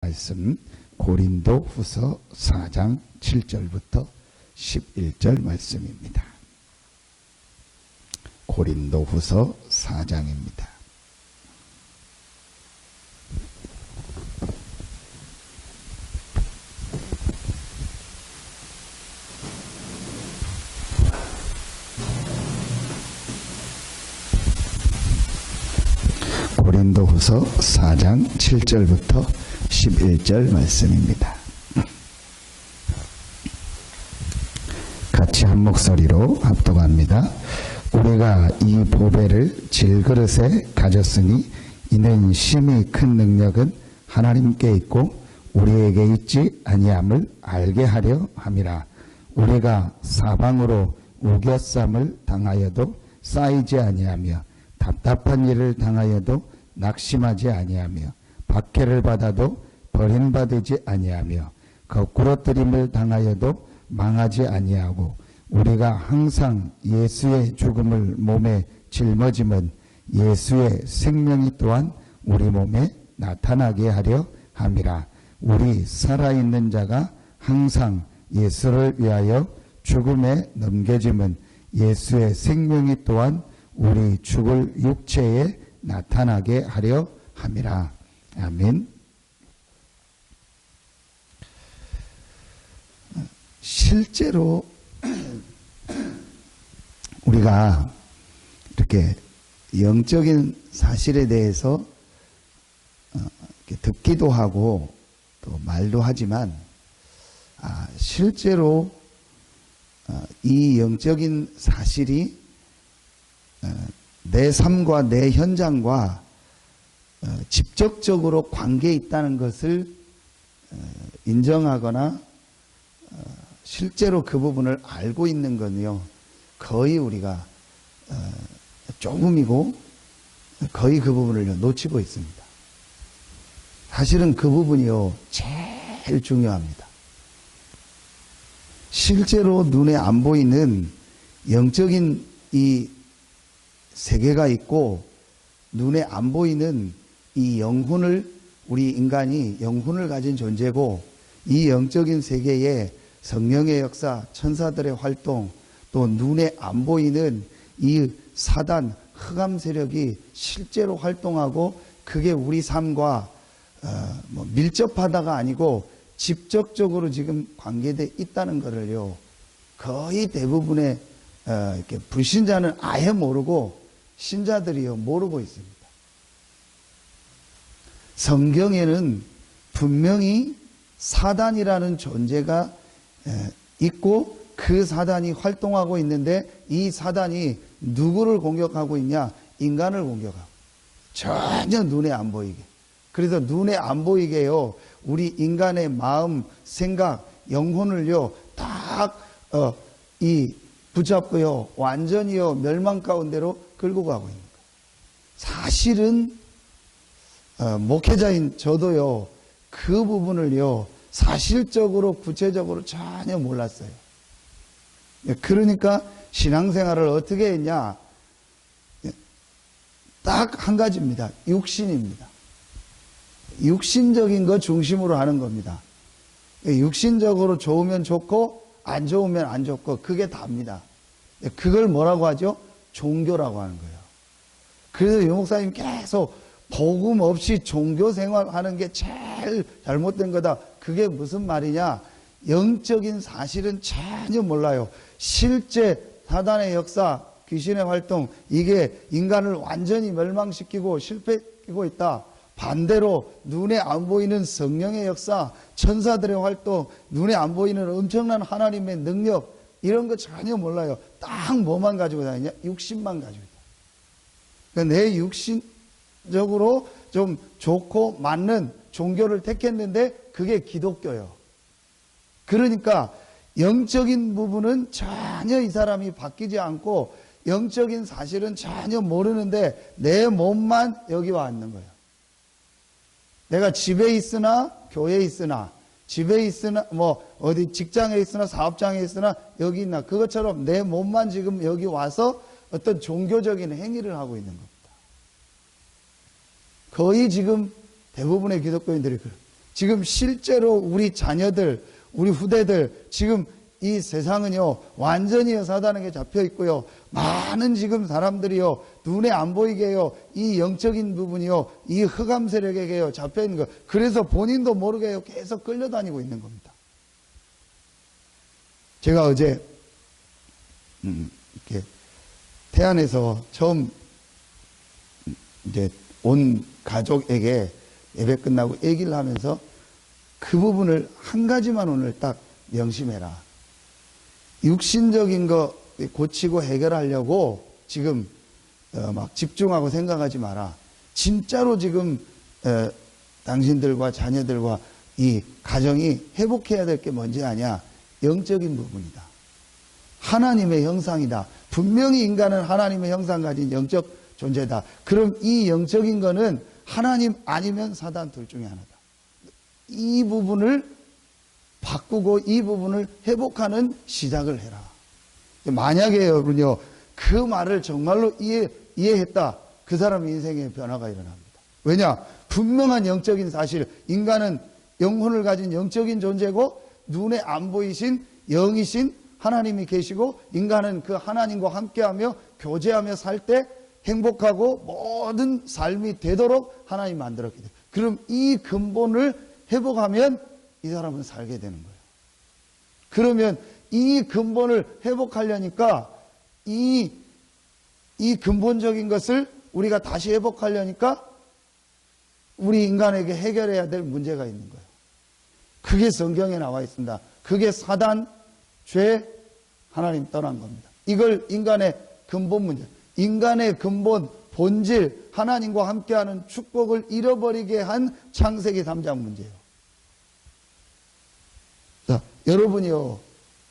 말씀 고린도후서 4장 7절부터 11절 말씀입니다. 고린도후서 4장입니다. 고린도후서 4장 7절부터 11절 말씀입니다. 같이 한 목소리로 합독합니다. 우리가 이 보배를 질그릇에 가졌으니 이는 심히 큰 능력은 하나님께 있고 우리에게 있지 아니함을 알게 하려 함이라. 우리가 사방으로 우겨쌈을 당하여도 쌓이지 아니하며 답답한 일을 당하여도 낙심하지 아니하며 박해를 받아도 버림받지 아니하며 거꾸러뜨림을 당하여도 망하지 아니하고 우리가 항상 예수의 죽음을 몸에 짊어짐은 예수의 생명이 또한 우리 몸에 나타나게 하려 함이라. 우리 살아있는 자가 항상 예수를 위하여 죽음에 넘겨짐은 예수의 생명이 또한 우리 죽을 육체에 나타나게 하려 함이라. 아멘. 실제로 우리가 이렇게 영적인 사실에 대해서 듣기도 하고 또 말도 하지만 실제로 이 영적인 사실이 내 삶과 내 현장과 직접적으로 관계에 있다는 것을 인정하거나 실제로 그 부분을 알고 있는 건요, 거의 우리가 조금이고 거의 그 부분을 놓치고 있습니다. 사실은 그 부분이요 제일 중요합니다. 실제로 눈에 안 보이는 영적인 이 세계가 있고 눈에 안 보이는 이 영혼을, 우리 인간이 영혼을 가진 존재고 이 영적인 세계에 성령의 역사, 천사들의 활동, 또 눈에 안 보이는 이 사단, 흑암 세력이 실제로 활동하고 그게 우리 삶과 밀접하다가 아니고 직접적으로 지금 관계되어 있다는 것을요, 거의 대부분의 이렇게 불신자는 아예 모르고 신자들이요 모르고 있습니다. 성경에는 분명히 사단이라는 존재가 있고 그 사단이 활동하고 있는데 이 사단이 누구를 공격하고 있냐? 인간을 공격하고. 전혀 눈에 안 보이게. 그래서 눈에 안 보이게요, 우리 인간의 마음, 생각, 영혼을요 딱 붙잡고요 완전히요 멸망 가운데로 끌고 가고 있는 거예요. 사실은 목회자인 저도요 그 부분을요 사실적으로 구체적으로 전혀 몰랐어요. 그러니까 신앙생활을 어떻게 했냐? 딱 한 가지입니다. 육신입니다. 육신적인 거 중심으로 하는 겁니다. 육신적으로 좋으면 좋고 안 좋으면 안 좋고 그게 답니다. 그걸 뭐라고 하죠? 종교라고 하는 거예요. 그래서 유 목사님 계속 복음 없이 종교 생활하는 게 제일 잘못된 거다. 그게 무슨 말이냐? 영적인 사실은 전혀 몰라요. 실제 사단의 역사, 귀신의 활동, 이게 인간을 완전히 멸망시키고 실패시키고 있다. 반대로 눈에 안 보이는 성령의 역사, 천사들의 활동, 눈에 안 보이는 엄청난 하나님의 능력, 이런 거 전혀 몰라요. 딱 뭐만 가지고 다니냐? 육신만 가지고 있다. 그러니까 내 육신적으로 좀 좋고 맞는 종교를 택했는데 그게 기독교예요. 그러니까 영적인 부분은 전혀 이 사람이 바뀌지 않고 영적인 사실은 전혀 모르는데 내 몸만 여기 와 있는 거예요. 내가 집에 있으나 교회에 있으나 집에 있으나 어디 직장에 있으나 사업장에 있으나 여기 있나, 그것처럼 내 몸만 지금 여기 와서 어떤 종교적인 행위를 하고 있는 겁니다. 거의 지금 대부분의 기독교인들이 그래요. 지금 실제로 우리 자녀들, 우리 후대들, 지금 이 세상은요, 완전히 사단에게 잡혀 있고요. 많은 지금 사람들이요, 눈에 안 보이게요, 이 영적인 부분이요, 이 흑암 세력에게요, 잡혀 있는 거. 그래서 본인도 모르게요, 계속 끌려다니고 있는 겁니다. 제가 어제, 이렇게, 태안에서 처음, 이제, 온 가족에게 예배 끝나고 얘기를 하면서 그 부분을 한 가지만 오늘 딱 명심해라. 육신적인 거 고치고 해결하려고 지금 막 집중하고 생각하지 마라. 진짜로 지금 당신들과 자녀들과 이 가정이 회복해야 될 게 뭔지 아냐? 영적인 부분이다. 하나님의 형상이다. 분명히 인간은 하나님의 형상 가진 영적 존재다. 그럼 이 영적인 거는 하나님 아니면 사단 둘 중에 하나다. 이 부분을 바꾸고 이 부분을 회복하는 시작을 해라. 만약에 여러분요, 그 말을 정말로 이해했다. 그 사람의 인생에 변화가 일어납니다. 왜냐? 분명한 영적인 사실, 인간은 영혼을 가진 영적인 존재고 눈에 안 보이신 영이신 하나님이 계시고 인간은 그 하나님과 함께하며 교제하며 살 때 행복하고 모든 삶이 되도록 하나님이 만들었기 때문에, 그럼 이 근본을 회복하면 이 사람은 살게 되는 거예요. 그러면 이 근본을 회복하려니까 이 근본적인 것을 우리가 다시 회복하려니까 우리 인간에게 해결해야 될 문제가 있는 거예요. 그게 성경에 나와 있습니다. 그게 사단, 죄, 하나님 떠난 겁니다. 이걸 인간의 근본 문제, 인간의 근본, 본질, 하나님과 함께하는 축복을 잃어버리게 한 창세기 3장 문제예요. 자, 여러분이요,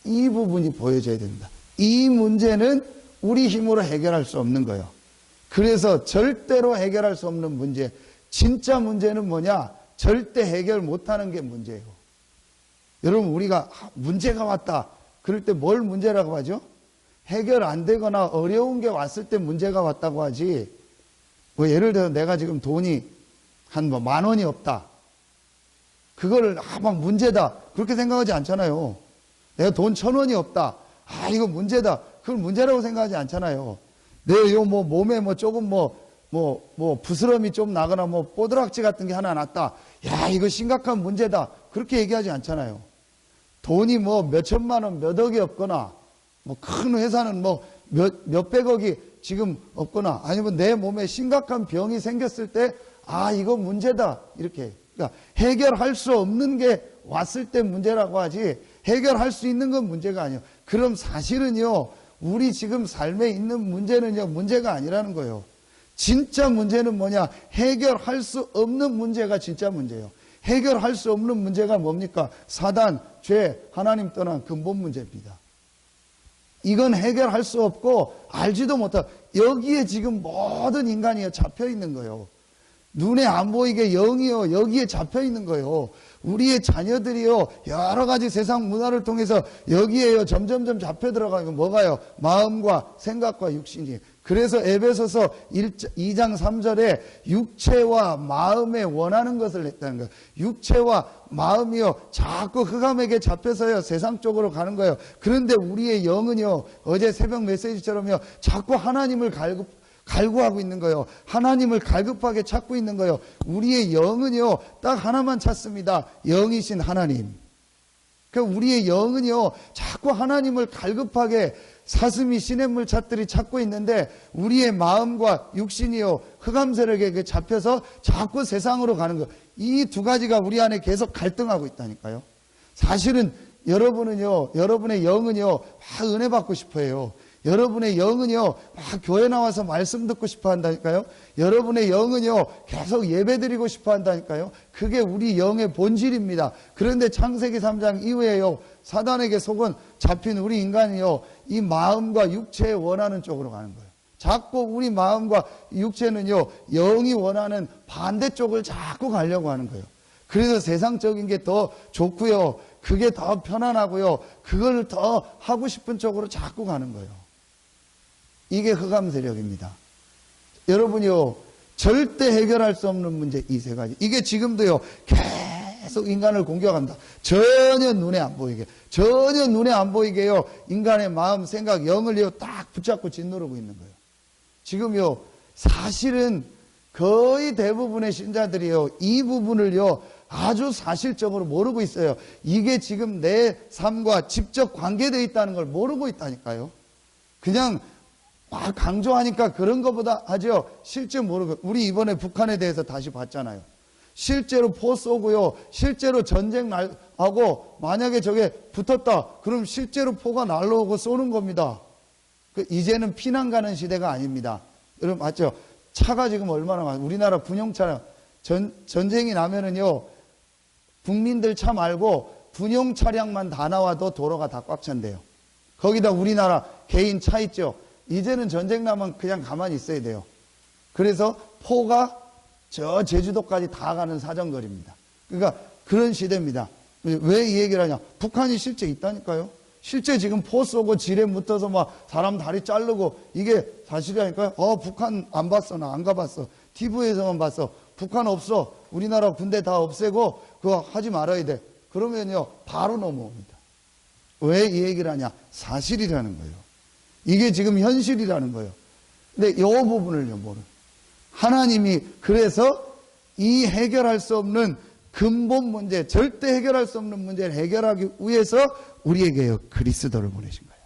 이 부분이 보여져야 됩니다. 이 문제는 우리 힘으로 해결할 수 없는 거예요. 그래서 절대로 해결할 수 없는 문제, 진짜 문제는 뭐냐? 절대 해결 못하는 게 문제예요. 여러분, 우리가 문제가 왔다 그럴 때 뭘 문제라고 하죠? 해결 안 되거나 어려운 게 왔을 때 문제가 왔다고 하지, 뭐 예를 들어 내가 지금 돈이 한 뭐 10,000원이 없다, 그거를 막 문제다 그렇게 생각하지 않잖아요. 내가 돈 1,000원이 없다, 이거 문제다, 그걸 문제라고 생각하지 않잖아요. 내 요 뭐 몸에 뭐 조금 뭐 부스럼이 좀 나거나 뭐 뽀드락지 같은 게 하나 났다, 야 이거 심각한 문제다 그렇게 얘기하지 않잖아요. 돈이 뭐 몇천만 원, 몇 억이 없거나, 뭐 큰 회사는 뭐 몇백억이 지금 없거나, 아니면 내 몸에 심각한 병이 생겼을 때, 이거 문제다 이렇게. 그러니까 해결할 수 없는 게 왔을 때 문제라고 하지, 해결할 수 있는 건 문제가 아니에요. 그럼 사실은요, 우리 지금 삶에 있는 문제는요, 문제가 아니라는 거예요. 진짜 문제는 뭐냐? 해결할 수 없는 문제가 진짜 문제예요. 해결할 수 없는 문제가 뭡니까? 사단, 죄, 하나님 떠난 근본 문제입니다. 이건 해결할 수 없고 알지도 못하고, 여기에 지금 모든 인간이 잡혀 있는 거예요. 눈에 안 보이게 영이요, 여기에 잡혀 있는 거예요. 우리의 자녀들이요, 여러 가지 세상 문화를 통해서 여기에요 점점점 잡혀 들어가는 뭐가요? 마음과 생각과 육신이. 그래서 에베소서 2장 3절에 육체와 마음에 원하는 것을 했다는 거예요. 육체와 마음이요, 자꾸 흑암에게 잡혀서요 세상 쪽으로 가는 거예요. 그런데 우리의 영은요, 어제 새벽 메시지처럼요, 자꾸 하나님을 갈구하고 있는 거예요. 하나님을 갈급하게 찾고 있는 거예요. 우리의 영은요, 딱 하나만 찾습니다. 영이신 하나님. 그러니까 우리의 영은요, 자꾸 하나님을 갈급하게 사슴이 시냇물 찾들이 찾고 있는데, 우리의 마음과 육신이요, 흑암 세력에게 잡혀서 자꾸 세상으로 가는 거예요. 이 두 가지가 우리 안에 계속 갈등하고 있다니까요. 사실은 여러분은요, 여러분의 영은요, 은혜 받고 싶어 해요. 여러분의 영은요, 막 교회 나와서 말씀 듣고 싶어 한다니까요. 여러분의 영은요, 계속 예배 드리고 싶어 한다니까요. 그게 우리 영의 본질입니다. 그런데 창세기 3장 이후에요, 사단에게 속은 잡힌 우리 인간이요, 이 마음과 육체에 원하는 쪽으로 가는 거예요. 자꾸 우리 마음과 육체는요, 영이 원하는 반대쪽을 자꾸 가려고 하는 거예요. 그래서 세상적인 게 더 좋고요, 그게 더 편안하고요, 그걸 더 하고 싶은 쪽으로 자꾸 가는 거예요. 이게 흑암 세력입니다. 여러분이요, 절대 해결할 수 없는 문제 이 세 가지. 이게 지금도요, 계속 인간을 공격한다. 전혀 눈에 안 보이게. 전혀 눈에 안 보이게요. 인간의 마음, 생각, 영을요, 딱 붙잡고 짓누르고 있는 거예요. 지금요, 사실은 거의 대부분의 신자들이요, 이 부분을요, 아주 사실적으로 모르고 있어요. 이게 지금 내 삶과 직접 관계되어 있다는 걸 모르고 있다니까요. 그냥 막 강조하니까 그런 것보다 하죠. 실제 모르고. 우리 이번에 북한에 대해서 다시 봤잖아요. 실제로 포 쏘고요. 실제로 전쟁 하고 만약에 저게 붙었다. 그럼 실제로 포가 날라오고 쏘는 겁니다. 이제는 피난 가는 시대가 아닙니다. 여러분 맞죠? 차가 지금 얼마나 많아요. 우리나라 군용 차량. 전쟁이 나면은요. 국민들 차 말고 군용 차량만 다 나와도 도로가 다 꽉 찬대요. 거기다 우리나라 개인 차 있죠. 이제는 전쟁 나면 그냥 가만히 있어야 돼요. 그래서 포가 저 제주도까지 다 가는 사정거리입니다. 그러니까 그런 시대입니다. 왜 이 얘기를 하냐? 북한이 실제 있다니까요. 실제 지금 포 쏘고 지뢰 묻어서 막 사람 다리 자르고 이게 사실이라니까요. 북한 안 봤어. 나 안 가봤어. TV에서만 봤어. 북한 없어. 우리나라 군대 다 없애고 그거 하지 말아야 돼. 그러면요 바로 넘어옵니다. 왜 이 얘기를 하냐? 사실이라는 거예요. 이게 지금 현실이라는 거예요. 근데 이 부분을요 모르. 하나님이 그래서 이 해결할 수 없는 근본 문제, 절대 해결할 수 없는 문제를 해결하기 위해서 우리에게요 그리스도를 보내신 거예요.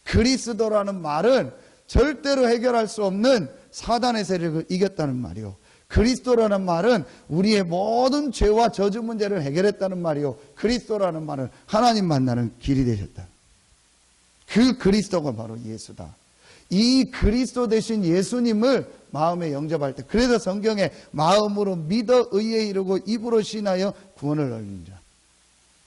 그리스도라는 말은 절대로 해결할 수 없는 사단의 세력을 이겼다는 말이요. 그리스도라는 말은 우리의 모든 죄와 저주 문제를 해결했다는 말이요. 그리스도라는 말은 하나님 만나는 길이 되셨다. 그 그리스도가 바로 예수다. 이 그리스도 되신 예수님을 마음에 영접할 때, 그래서 성경에 마음으로 믿어 의에 이르고 입으로 신하여 구원을 얻는 자.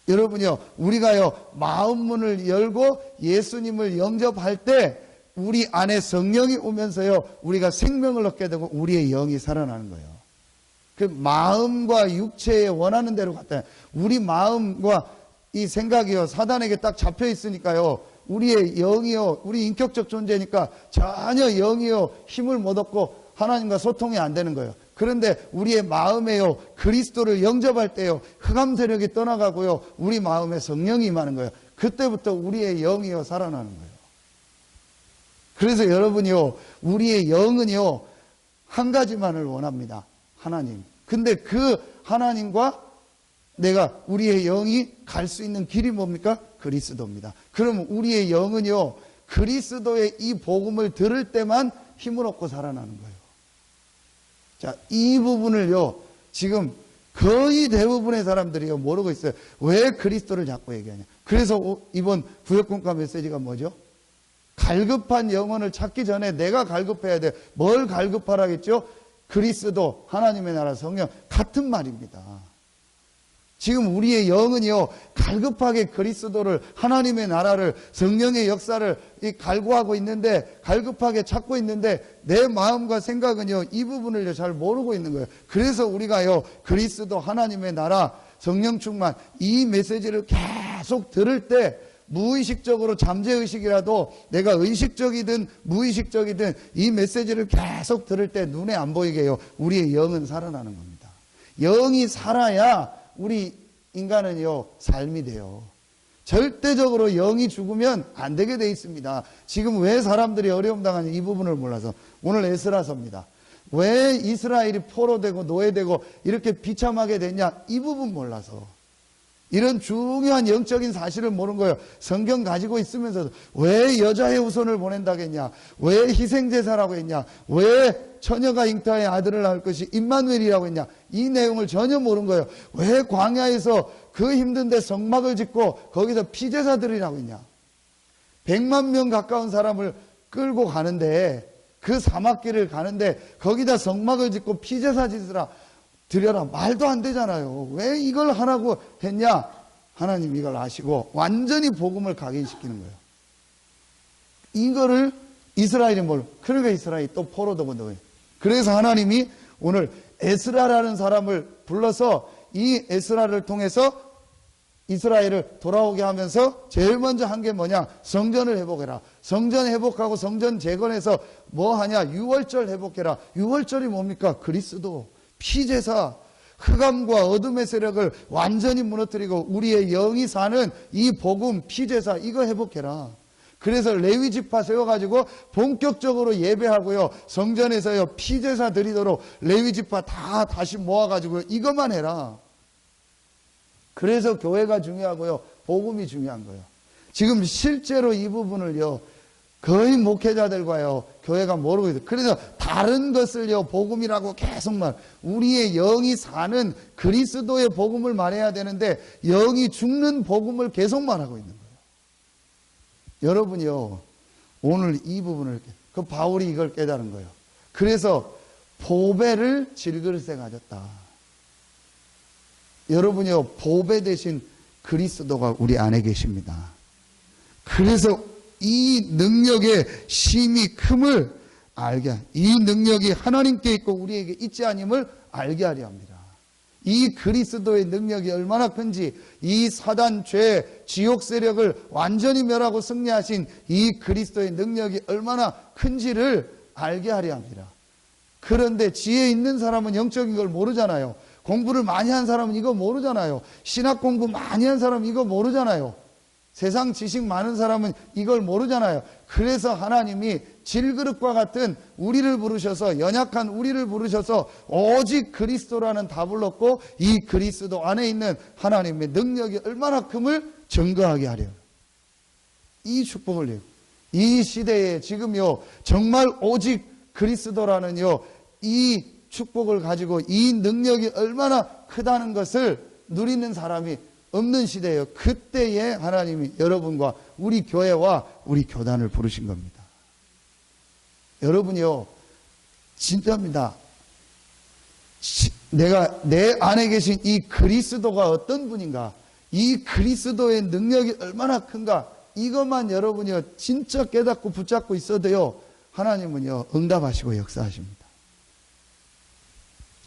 여러분요, 우리가요 마음문을 열고 예수님을 영접할 때 우리 안에 성령이 오면서요 우리가 생명을 얻게 되고 우리의 영이 살아나는 거예요. 그 마음과 육체에 원하는 대로 갔다. 우리 마음과 이 생각이요 사단에게 딱 잡혀 있으니까요 우리의 영이요 우리 인격적 존재니까 전혀 영이요 힘을 못 얻고 하나님과 소통이 안 되는 거예요. 그런데 우리의 마음에요 그리스도를 영접할 때요 흑암 세력이 떠나가고요 우리 마음에 성령이 임하는 거예요. 그때부터 우리의 영이요 살아나는 거예요. 그래서 여러분이요 우리의 영은요 한 가지만을 원합니다. 하나님. 근데 그 하나님과 내가 우리의 영이 갈 수 있는 길이 뭡니까? 그리스도입니다. 그럼 우리의 영은요 그리스도의 이 복음을 들을 때만 힘을 얻고 살아나는 거예요. 자, 이 부분을요 지금 거의 대부분의 사람들이요 모르고 있어요. 왜 그리스도를 자꾸 얘기하냐? 그래서 이번 구역공과 메시지가 뭐죠? 갈급한 영혼을 찾기 전에 내가 갈급해야 돼. 뭘 갈급하라겠죠? 그리스도, 하나님의 나라, 성령 같은 말입니다. 지금 우리의 영은요 갈급하게 그리스도를, 하나님의 나라를, 성령의 역사를 갈구하고 있는데, 갈급하게 찾고 있는데 내 마음과 생각은요 이 부분을 잘 모르고 있는 거예요. 그래서 우리가요 그리스도, 하나님의 나라, 성령 충만 이 메시지를 계속 들을 때 무의식적으로 잠재의식이라도 내가 의식적이든 무의식적이든 이 메시지를 계속 들을 때 눈에 안 보이게 해요. 우리의 영은 살아나는 겁니다. 영이 살아야 우리 인간은요 삶이 돼요. 절대적으로 영이 죽으면 안 되게 돼 있습니다. 지금 왜 사람들이 어려움 당하냐 이 부분을 몰라서 오늘 에스라서입니다. 왜 이스라엘이 포로되고 노예되고 이렇게 비참하게 됐냐 이 부분 몰라서 이런 중요한 영적인 사실을 모르는 거예요. 성경 가지고 있으면서도 왜 여자의 후손을 보낸다겠냐, 왜 희생제사라고 했냐, 왜 처녀가 잉타의 아들을 낳을 것이 임마누엘이라고 했냐, 이 내용을 전혀 모르는 거예요. 왜 광야에서 그 힘든데 성막을 짓고 거기서 피제사들이라고 했냐. 100만 명 가까운 사람을 끌고 가는데 그 사막길을 가는데 거기다 성막을 짓고 피제사 짓으라 드려라. 말도 안 되잖아요. 왜 이걸 하라고 했냐? 하나님 이걸 아시고 완전히 복음을 각인시키는 거예요. 이거를 이스라엘이 그러니까 이스라엘이 또 포로되고 거예요. 그래서 하나님이 오늘 에스라라는 사람을 불러서 이 에스라를 통해서 이스라엘을 돌아오게 하면서 제일 먼저 한 게 뭐냐? 성전을 회복해라. 성전 회복하고 성전 재건해서 뭐 하냐? 유월절 회복해라. 유월절이 뭡니까? 그리스도. 피제사. 흑암과 어둠의 세력을 완전히 무너뜨리고 우리의 영이 사는 이 복음 피제사 이거 회복해라. 그래서 레위 지파 세워가지고 본격적으로 예배하고요, 성전에서요 피제사 드리도록 레위 지파 다 다시 모아가지고 이것만 해라. 그래서 교회가 중요하고요, 복음이 중요한 거예요. 지금 실제로 이 부분을요 거의 목회자들과요 교회가 모르고 있어요. 그래서 다른 것을요 복음이라고 계속 우리의 영이 사는 그리스도의 복음을 말해야 되는데 영이 죽는 복음을 계속 말하고 있는 거예요. 여러분이요 오늘 이 부분을 그 바울이 이걸 깨달은 거예요. 그래서 보배를 질그릇에 가졌다. 여러분이요 보배 대신 그리스도가 우리 안에 계십니다. 그래서 이 능력의 심히 큼을 알게, 이 능력이 하나님께 있고 우리에게 있지 아님을 알게 하려 합니다. 이 그리스도의 능력이 얼마나 큰지, 이 사단, 죄, 지옥 세력을 완전히 멸하고 승리하신 이 그리스도의 능력이 얼마나 큰지를 알게 하려 합니다. 그런데 지혜 있는 사람은 영적인 걸 모르잖아요. 공부를 많이 한 사람은 이거 모르잖아요. 신학 공부 많이 한 사람은 이거 모르잖아요. 세상 지식 많은 사람은 이걸 모르잖아요. 그래서 하나님이 질그릇과 같은 우리를 부르셔서, 연약한 우리를 부르셔서 오직 그리스도라는 답을 얻고 이 그리스도 안에 있는 하나님의 능력이 얼마나 큼을 증거하게 하려. 이 축복을요. 이 시대에 지금요 정말 오직 그리스도라는요 이 축복을 가지고 이 능력이 얼마나 크다는 것을 누리는 사람이 없는 시대예요. 그때에 하나님이 여러분과 우리 교회와 우리 교단을 부르신 겁니다. 여러분이요 진짜입니다. 내가 내 안에 계신 이 그리스도가 어떤 분인가, 이 그리스도의 능력이 얼마나 큰가, 이것만 여러분이요 진짜 깨닫고 붙잡고 있어도요 하나님은요 응답하시고 역사하십니다.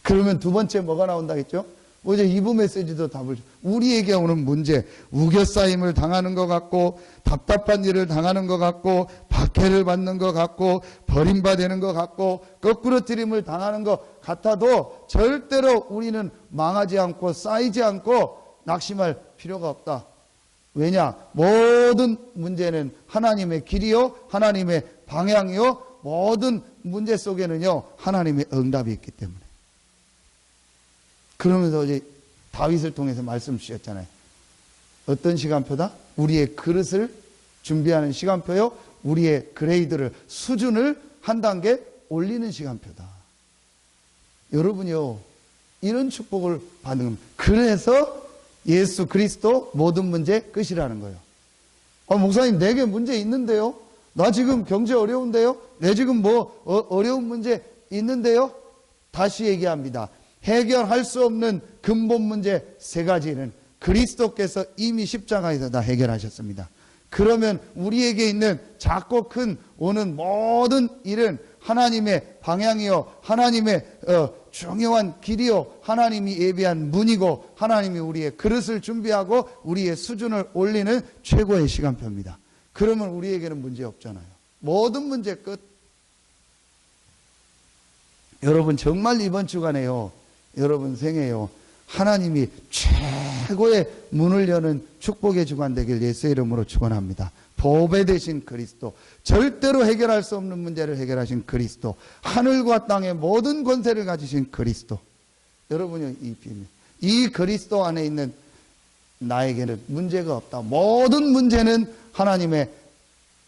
그러면 두 번째 뭐가 나온다 했죠? 어제 2부 메시지도 답을 줘. 우리에게 오는 문제, 우겨싸임을 당하는 것 같고, 답답한 일을 당하는 것 같고, 박해를 받는 것 같고, 버림받는 것 같고, 거꾸러뜨림을 당하는 것 같아도 절대로 우리는 망하지 않고 쌓이지 않고 낙심할 필요가 없다. 왜냐? 모든 문제는 하나님의 길이요, 하나님의 방향이요, 모든 문제 속에는요 하나님의 응답이 있기 때문에. 그러면서 어제 다윗을 통해서 말씀 주셨잖아요. 어떤 시간표다? 우리의 그릇을 준비하는 시간표요. 우리의 그레이드를, 수준을 한 단계 올리는 시간표다. 여러분이요 이런 축복을 받는 겁니다. 그래서 예수 그리스도 모든 문제 끝이라는 거예요. 목사님 내게 문제 있는데요? 나 지금 경제 어려운데요? 내 지금 어려운 문제 있는데요? 다시 얘기합니다. 해결할 수 없는 근본 문제 세 가지는 그리스도께서 이미 십자가에서 다 해결하셨습니다. 그러면 우리에게 있는 작고 큰 오는 모든 일은 하나님의 방향이요, 하나님의 중요한 길이요, 하나님이 예비한 문이고, 하나님이 우리의 그릇을 준비하고 우리의 수준을 올리는 최고의 시간표입니다. 그러면 우리에게는 문제 없잖아요. 모든 문제 끝. 여러분 정말 이번 주간에요, 여러분 생애요 하나님이 최고의 문을 여는 축복의 주간 되길 예수의 이름으로 축원합니다. 보배 되신 그리스도, 절대로 해결할 수 없는 문제를 해결하신 그리스도, 하늘과 땅의 모든 권세를 가지신 그리스도. 여러분이 이 비밀, 이 그리스도 안에 있는 나에게는 문제가 없다. 모든 문제는 하나님의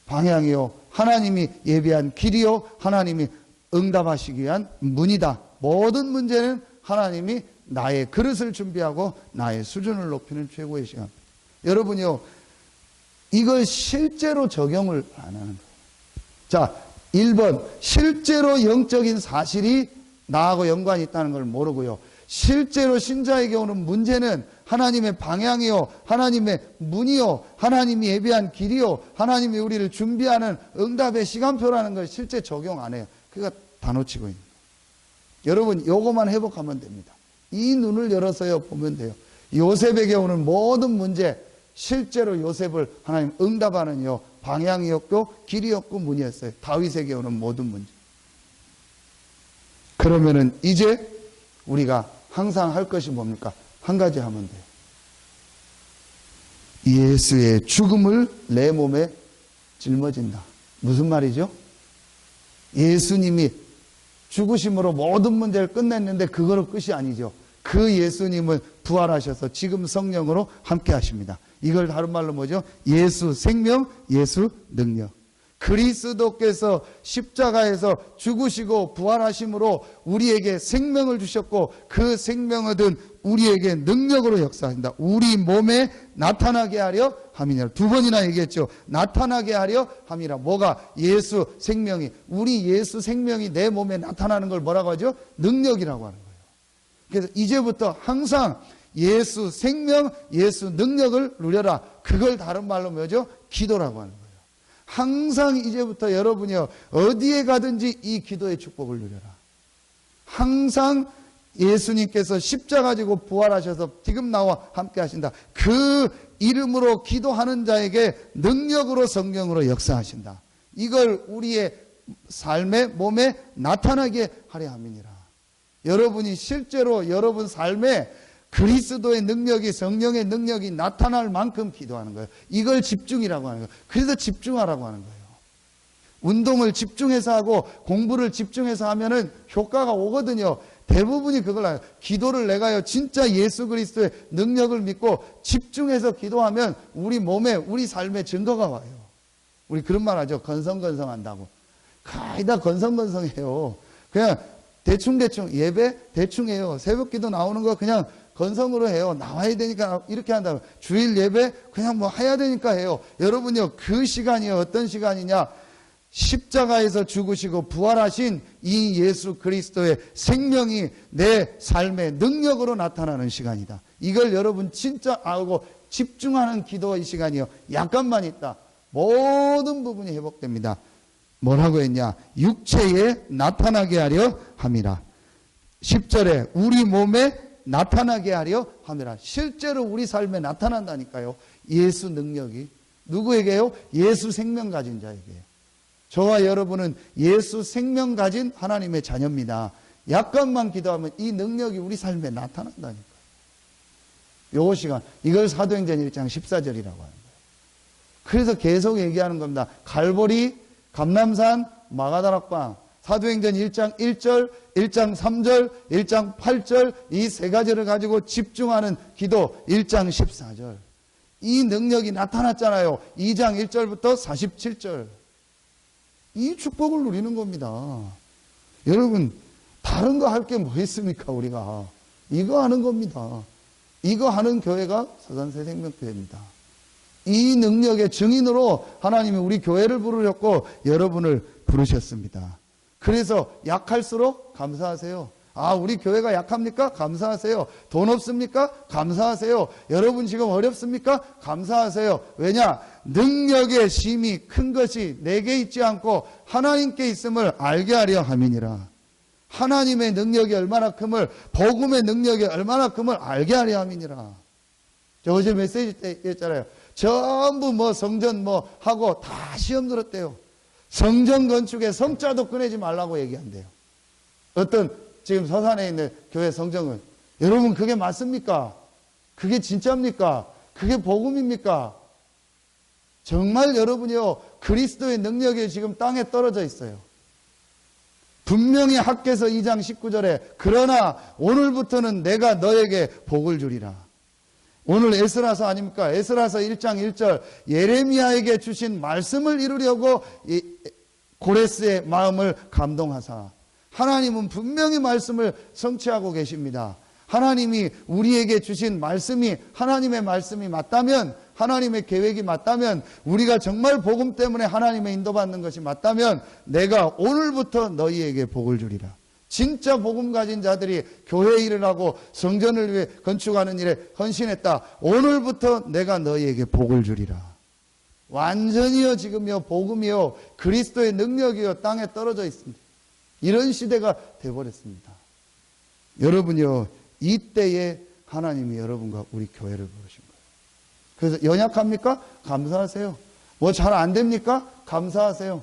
방향이요, 하나님이 예비한 길이요, 하나님이 응답하시기 위한 문이다. 모든 문제는 하나님이 나의 그릇을 준비하고 나의 수준을 높이는 최고의 시간. 여러분이요 이걸 실제로 적용을 안 하는 거예요. 자, 1번 실제로 영적인 사실이 나하고 연관이 있다는 걸 모르고요, 실제로 신자에게 오는 문제는 하나님의 방향이요, 하나님의 문이요, 하나님이 예비한 길이요, 하나님이 우리를 준비하는 응답의 시간표라는 걸 실제 적용 안 해요. 그러니까 다 놓치고 있는 거예요. 여러분 요것만 회복하면 됩니다. 이 눈을 열어서요 보면 돼요. 요셉에게 오는 모든 문제, 실제로 요셉을 하나님 응답하는요 방향이었고 길이었고 문이었어요. 다윗에게 오는 모든 문제. 그러면은 이제 우리가 항상 할 것이 뭡니까? 한 가지 하면 돼요. 예수의 죽음을 내 몸에 짊어진다. 무슨 말이죠? 예수님이 죽으심으로 모든 문제를 끝냈는데 그거로 끝이 아니죠. 그 예수님은 부활하셔서 지금 성령으로 함께 하십니다. 이걸 다른 말로 뭐죠? 예수 생명, 예수 능력. 그리스도께서 십자가에서 죽으시고 부활하심으로 우리에게 생명을 주셨고 그 생명을 든 우리에게 능력으로 역사하신다. 우리 몸에 나타나게 하려 함이니라. 두 번이나 얘기했죠. 나타나게 하려 함이라. 뭐가? 예수 생명이. 우리 예수 생명이 내 몸에 나타나는 걸 뭐라고 하죠? 능력이라고 하는 거예요. 그래서 이제부터 항상 예수 생명, 예수 능력을 누려라. 그걸 다른 말로 뭐죠? 기도라고 하는 거예요. 항상 이제부터 여러분이요, 어디에 가든지 이 기도의 축복을 누려라. 항상 예수님께서 십자가 지고 부활하셔서 지금 나와 함께 하신다. 그 이름으로 기도하는 자에게 능력으로 성령으로 역사하신다. 이걸 우리의 삶의 몸에 나타나게 하려 함이니라. 여러분이 실제로 여러분 삶에 그리스도의 능력이, 성령의 능력이 나타날 만큼 기도하는 거예요. 이걸 집중이라고 하는 거예요. 그래서 집중하라고 하는 거예요. 운동을 집중해서 하고 공부를 집중해서 하면은 효과가 오거든요. 대부분이 그걸 알아요. 기도를 내가요, 진짜 예수 그리스도의 능력을 믿고 집중해서 기도하면 우리 몸에, 우리 삶에 증거가 와요. 우리 그런 말 하죠. 건성건성 한다고. 거의 다 건성건성해요. 그냥 대충대충 예배 대충 해요. 새벽 기도 나오는 거 그냥 건성으로 해요. 나와야 되니까 이렇게 한다고. 주일 예배 그냥 뭐 해야 되니까 해요. 여러분요, 그 시간이요, 어떤 시간이냐? 십자가에서 죽으시고 부활하신 이 예수 그리스도의 생명이 내 삶의 능력으로 나타나는 시간이다. 이걸 여러분 진짜 알고 집중하는 기도의 시간이요, 약간만 있다 모든 부분이 회복됩니다. 뭐라고 했냐? 육체에 나타나게 하려 함이라. 10절에 우리 몸에 나타나게 하려 함이라. 실제로 우리 삶에 나타난다니까요. 예수 능력이. 누구에게요? 예수 생명 가진 자에게요. 저와 여러분은 예수 생명 가진 하나님의 자녀입니다. 약간만 기도하면 이 능력이 우리 삶에 나타난다니까요. 요 시간, 이걸 사도행전 1장 14절이라고 하는 거예요. 그래서 계속 얘기하는 겁니다. 갈보리, 감람산, 마가다락방, 사도행전 1장 1절, 1장 3절, 1장 8절 이 세 가지를 가지고 집중하는 기도 1장 14절. 이 능력이 나타났잖아요. 2장 1절부터 47절. 이 축복을 누리는 겁니다. 여러분, 다른 거 할 게 뭐 있습니까, 우리가? 이거 하는 겁니다. 이거 하는 교회가 서산새생명교회입니다. 이 능력의 증인으로 하나님이 우리 교회를 부르셨고 여러분을 부르셨습니다. 그래서 약할수록 감사하세요. 아, 우리 교회가 약합니까? 감사하세요. 돈 없습니까? 감사하세요. 여러분 지금 어렵습니까? 감사하세요. 왜냐? 능력의 심이 큰 것이 내게 있지 않고 하나님께 있음을 알게 하려 함이니라. 하나님의 능력이 얼마나 큼을, 복음의 능력이 얼마나 큼을 알게 하려 함이니라. 저 어제 메시지 때 했잖아요. 전부 뭐 성전 뭐 하고 다 시험 들었대요. 성전 건축에 성자도 꺼내지 말라고 얘기한대요. 어떤 지금 서산에 있는 교회 성전은. 여러분 그게 맞습니까? 그게 진짜입니까? 그게 복음입니까? 정말 여러분이요, 그리스도의 능력이 지금 땅에 떨어져 있어요. 분명히 학개서 2장 19절에 그러나 오늘부터는 내가 너에게 복을 주리라. 오늘 에스라서 아닙니까? 에스라서 1장 1절 예레미야에게 주신 말씀을 이루려고 고레스의 마음을 감동하사. 하나님은 분명히 말씀을 성취하고 계십니다. 하나님이 우리에게 주신 말씀이 하나님의 말씀이 맞다면, 하나님의 계획이 맞다면, 우리가 정말 복음 때문에 하나님의 인도받는 것이 맞다면 내가 오늘부터 너희에게 복을 주리라. 진짜 복음 가진 자들이 교회 일을 하고 성전을 위해 건축하는 일에 헌신했다. 오늘부터 내가 너희에게 복을 주리라. 완전히요, 지금요, 복음이요, 그리스도의 능력이요, 땅에 떨어져 있습니다. 이런 시대가 되어버렸습니다. 여러분요, 이때에 하나님이 여러분과 우리 교회를 부르신 거예요. 그래서 연약합니까? 감사하세요. 뭐 잘 안 됩니까? 감사하세요.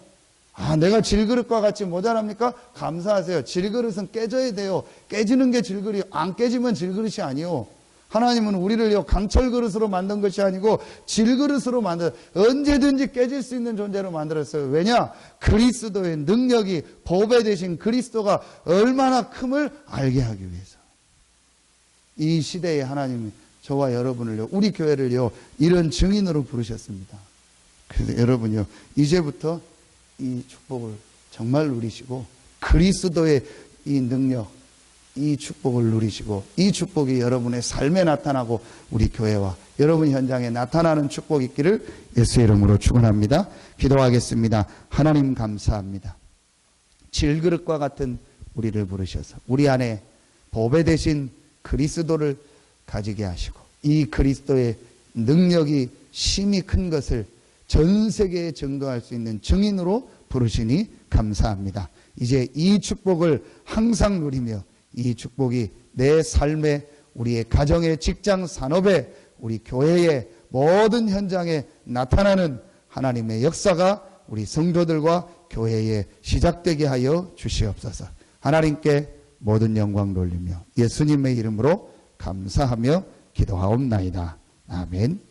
내가 질그릇과 같이 모자랍니까? 감사하세요. 질그릇은 깨져야 돼요. 깨지는 게 질그릇이요. 안 깨지면 질그릇이 아니요. 하나님은 우리를 강철 그릇으로 만든 것이 아니고 질그릇으로 언제든지 깨질 수 있는 존재로 만들었어요. 왜냐? 그리스도의 능력이 보배 되신 그리스도가 얼마나 큼을 알게 하기 위해서. 이 시대에 하나님이 저와 여러분을요, 우리 교회를요, 이런 증인으로 부르셨습니다. 그래서 여러분요, 이제부터 이 축복을 정말 누리시고 그리스도의 이 능력, 이 축복을 누리시고 이 축복이 여러분의 삶에 나타나고 우리 교회와 여러분 현장에 나타나는 축복이 있기를 예수의 이름으로 축원합니다. 기도하겠습니다. 하나님 감사합니다. 질그릇과 같은 우리를 부르셔서 우리 안에 보배 되신 그리스도를 가지게 하시고 이 그리스도의 능력이 심히 큰 것을 전 세계에 증거할 수 있는 증인으로 부르시니 감사합니다. 이제 이 축복을 항상 누리며 이 축복이 내 삶에, 우리의 가정의, 직장, 산업에, 우리 교회의 모든 현장에 나타나는 하나님의 역사가 우리 성도들과 교회에 시작되게 하여 주시옵소서. 하나님께 모든 영광 돌리며 예수님의 이름으로 감사하며 기도하옵나이다. 아멘.